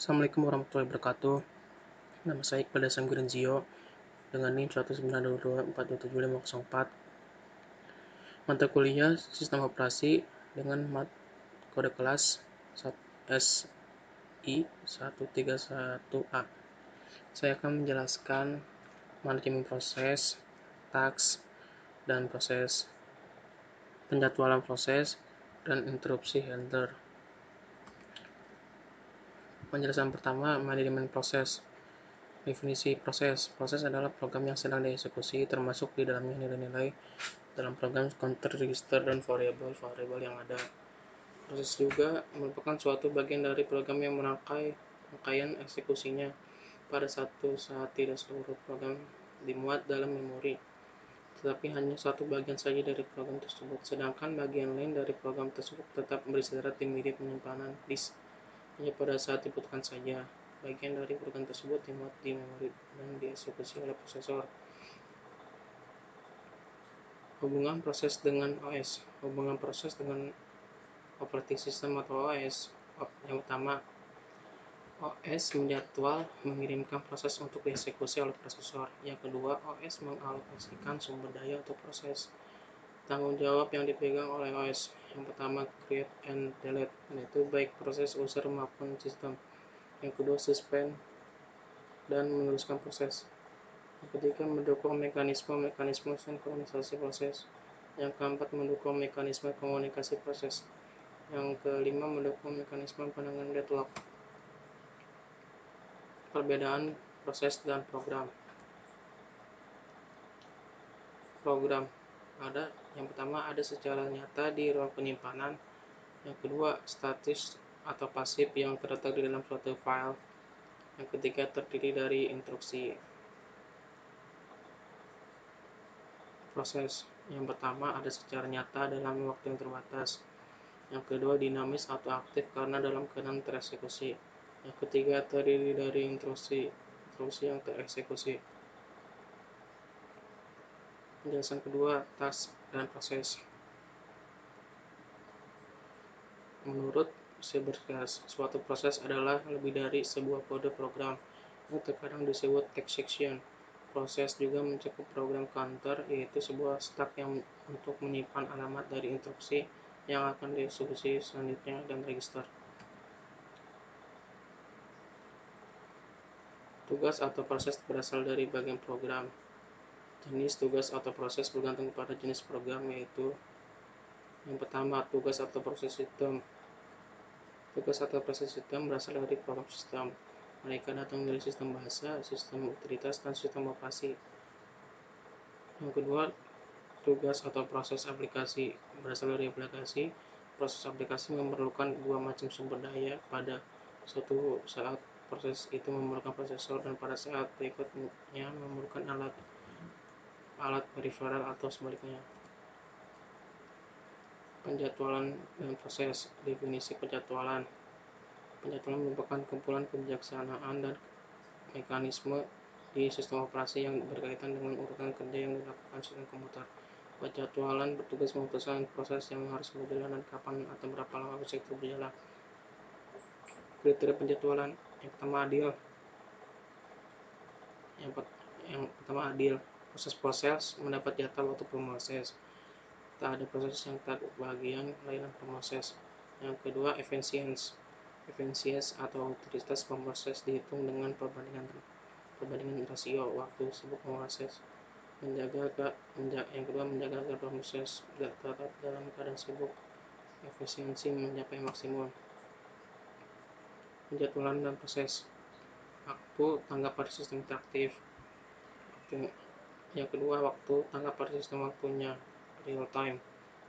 Assalamualaikum warahmatullahi wabarakatuh. Nama saya Iqbal Dasam Gurenzio dengan NIM 19224275504. Mata kuliah Sistem Operasi dengan kode kelas SI 131A. Saya akan menjelaskan manajemen proses, task, dan proses, penjadwalan proses, dan interupsi handler. Penjelasan pertama, manajemen proses. Definisi proses. Proses adalah program yang sedang dieksekusi, termasuk di dalamnya nilai-nilai dalam program, counter, register, dan variabel yang ada. Proses juga merupakan suatu bagian dari program yang rangkaian eksekusinya. Pada satu saat tidak seluruh program dimuat dalam memori, tetapi hanya satu bagian saja dari program tersebut, sedangkan bagian lain dari program tersebut tetap beristirahat di media penyimpanan disk hanya pada saat dibutuhkan saja. Bagian dari program tersebut dimuat di memori dan dieksekusi oleh prosesor. Hubungan proses dengan OS. Hubungan proses dengan operating system atau OS. Yang pertama, OS menjadwal mengirimkan proses untuk dieksekusi oleh prosesor. Yang kedua, OS mengalokasikan sumber daya untuk proses. Tanggung jawab yang dipegang oleh OS. Yang pertama, create and delete, yaitu baik proses user maupun sistem. Yang kedua, suspend dan meneruskan proses. Yang ketiga, mendukung mekanisme sinkronisasi proses. Yang keempat, mendukung mekanisme komunikasi proses. Yang kelima, mendukung mekanisme penanganan deadlock. Perbedaan proses dan program. Program yang pertama ada secara nyata di ruang penyimpanan. Yang kedua, statis atau pasif yang terletak di dalam suatu file. Yang ketiga, terdiri dari instruksi. Proses yang pertama ada secara nyata dalam waktu yang terbatas. Yang kedua, dinamis atau aktif karena dalam keadaan tereksekusi. Yang ketiga, terdiri dari instruksi yang tereksekusi. Penjelasan kedua, task dan proses. Menurut Seberkas, suatu proses adalah lebih dari sebuah kode program yang terkadang disebut execution. Proses juga mencakup program counter, yaitu sebuah stack yang untuk menyimpan alamat dari instruksi yang akan dieksekusi selanjutnya, dan register. Tugas atau proses berasal dari bagian program. Jenis tugas atau proses bergantung pada jenis program, yaitu yang pertama, tugas atau proses sistem. Tugas atau proses sistem berasal dari program sistem. Mereka datang dari sistem bahasa, sistem utilitas, dan sistem operasi. Yang kedua, tugas atau proses aplikasi berasal dari aplikasi. Proses aplikasi memerlukan dua macam sumber daya. Pada suatu saat proses itu memerlukan prosesor, dan pada saat berikutnya memerlukan alat peripheral atau sebaliknya. Penjadwalan dan proses. Definisi penjadwalan. Penjadwalan merupakan kumpulan kebijaksanaan dan mekanisme di sistem operasi yang berkaitan dengan urutan kerja yang dilakukan sistem komputer. Penjadwalan bertugas memutuskan proses yang harus berjalan dan kapan atau berapa lama proses itu berjalan. Kriteria penjadwalan. Yang pertama, adil. Yang pertama, adil. Proses mendapat jatah waktu proses. Tak ada proses yang tak bagian layanan proses. Yang kedua, efisiensi atau utilitas pemroses dihitung dengan perbandingan rasio waktu sibuk proses. Yang kedua, menjaga agar proses tetap dalam keadaan sibuk. Efisiensi mencapai maksimum. Penjadwalan dan proses. Waktu tanggap pada sistem interaktif. Yang kedua, waktu tanggap pada sistem waktunya real time.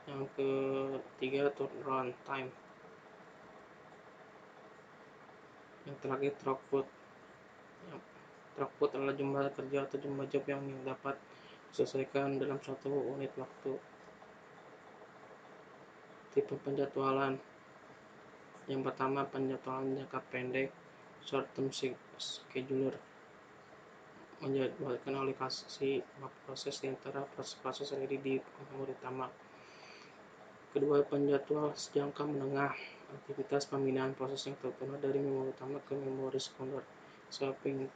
Yang ketiga, turnaround time. Yang terakhir, throughput. Throughput adalah jumlah kerja atau jumlah job yang dapat diselesaikan dalam satu unit waktu. Tipe penjadwalan. Yang pertama, penjadwalan jangka pendek, short term scheduler, menjadwalkan alokasi proses di antara proses ready di memori utama. Kedua, penjadwal jangka menengah aktivitas pemindahan proses yang tertunda dari memori utama ke memori sekunder, swapping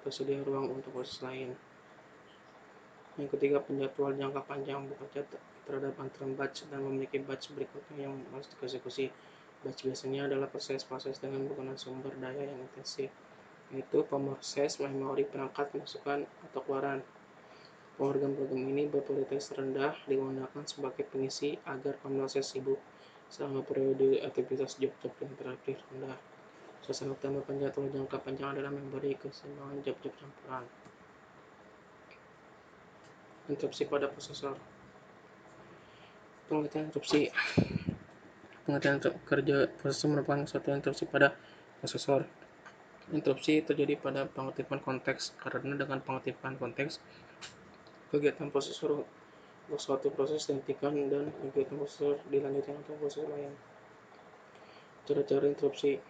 tersedia ruang untuk proses lain. Yang ketiga, penjadwal jangka panjang bekerja terhadap antrean batch dan memiliki batch berikutnya yang harus dieksekusi. Batch biasanya adalah proses-proses dengan penggunaan sumber daya yang intensif, yaitu pemroses memori perangkat masukan atau keluaran. Program-program ini berprioritas rendah digunakan sebagai pengisi agar pemroses sibuk selama periode aktivitas job-job yang terakhir rendah. Sasaran utama penjadwal jangka panjang adalah memberi keseimbangan job-job campuran. Interupsi pada prosesor. Pengertian interupsi. Pengertian kerja prosesor merupakan suatu interupsi pada prosesor. Interupsi terjadi pada pengaktifan konteks karena dengan pengaktifan konteks kegiatan prosesor untuk suatu proses dihentikan dan kegiatan prosesor dilanjutkan untuk proses lain. Cara-cara interupsi.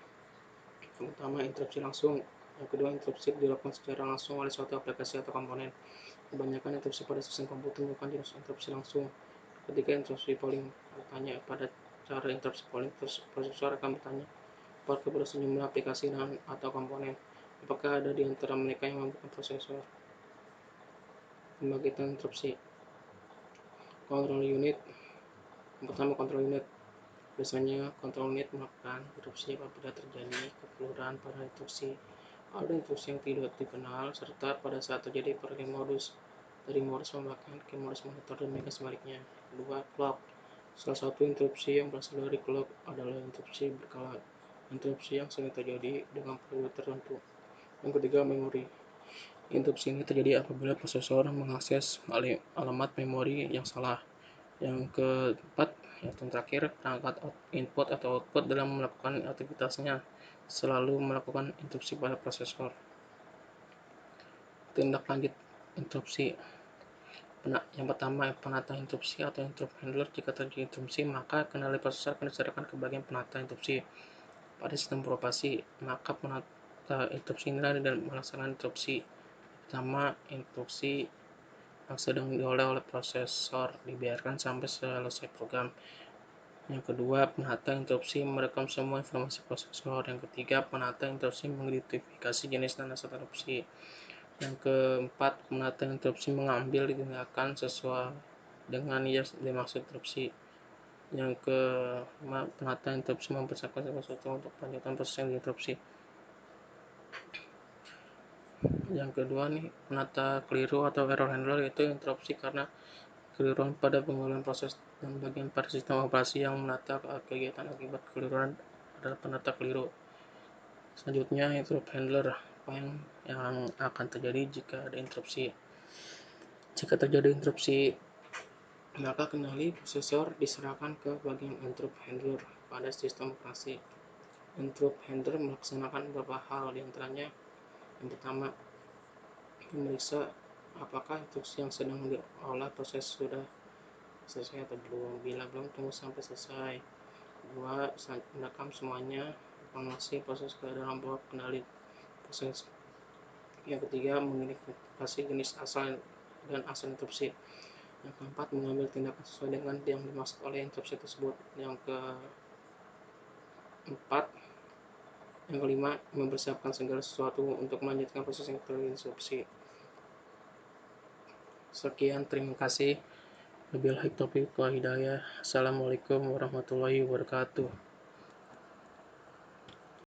Yang pertama, interupsi langsung. Yang kedua, interupsi dilakukan secara langsung oleh suatu aplikasi atau komponen. Kebanyakan interupsi pada sistem komputer bukan jenis interupsi langsung. Ketika interupsi polling bertanya pada cara interupsi polling, prosesor akan bertanya kepada sejumlah aplikasi dan atau komponen, apakah ada di antara mereka yang membutuhkan prosesor. Pembagian interupsi. Control unit. Yang pertama, control unit. Biasanya control unit melakukan interupsi apabila terjadi kekeliruan pada instruksi, ada instruksi yang tidak dikenal, serta pada saat terjadi peralihan modus dari modus pembangkit ke modus monitor dan juga sebaliknya. Kedua, clock. Salah satu interupsi yang berasal dari clock adalah interupsi berkala, interupsi yang sering terjadi dengan periode tertentu. Yang ketiga, memori. Interupsi ini terjadi apabila prosesor mengakses alamat memori yang salah. Yang keempat, yaitu terakhir, perangkat input atau output dalam melakukan aktivitasnya selalu melakukan interupsi pada prosesor. Tindak lanjut interupsi. Yang pertama, penata interupsi atau interrupt handler. Jika terjadi interupsi, maka kendali prosesor akan diserahkan ke bagian penata interupsi. Pada sistem beroperasi, maka penata interupsi inilah dan melaksanakan interupsi. Pertama, interupsi yang sedang diolah oleh prosesor dibiarkan sampai selesai program. Yang kedua, penata interupsi merekam semua informasi prosesor. Yang ketiga, penata interupsi mengidentifikasi jenis dan asal interupsi. Yang keempat, penata interupsi mengambil tindakan sesuai dengan yang dimaksud interupsi. Yang kelima, penata interupsi mempersiapkan sesuatu untuk kelanjutan proses yang diinterupsi. Yang kedua nih, penata keliru atau error handler, yaitu interupsi karena kekeliruan pada pengelolaan proses dan bagian pada sistem operasi yang menata kegiatan akibat kekeliruan adalah penata keliru. Selanjutnya, interrupt handler. Apa yang akan terjadi jika ada interupsi? Jika terjadi interupsi, maka kendali prosesor diserahkan ke bagian interrupt handler pada sistem operasi. Interrupt handler melaksanakan beberapa hal, diantaranya yang pertama, memeriksa apakah instruksi yang sedang diolah proses sudah selesai atau belum. Bila belum, tunggu sampai selesai. Kedua, merekam semuanya, mengawasi proses ke dalam blok kendali proses. Yang ketiga, mengidentifikasi jenis asal dan asal interupsi. Yang keempat, mengambil tindakan sesuai dengan yang dimaksud oleh interupsi tersebut. Yang kelima, mempersiapkan segala sesuatu untuk melanjutkan proses yang terinterupsi. Sekian, terima kasih. Wabillahi taufiq wal hidayah. Assalamualaikum warahmatullahi wabarakatuh.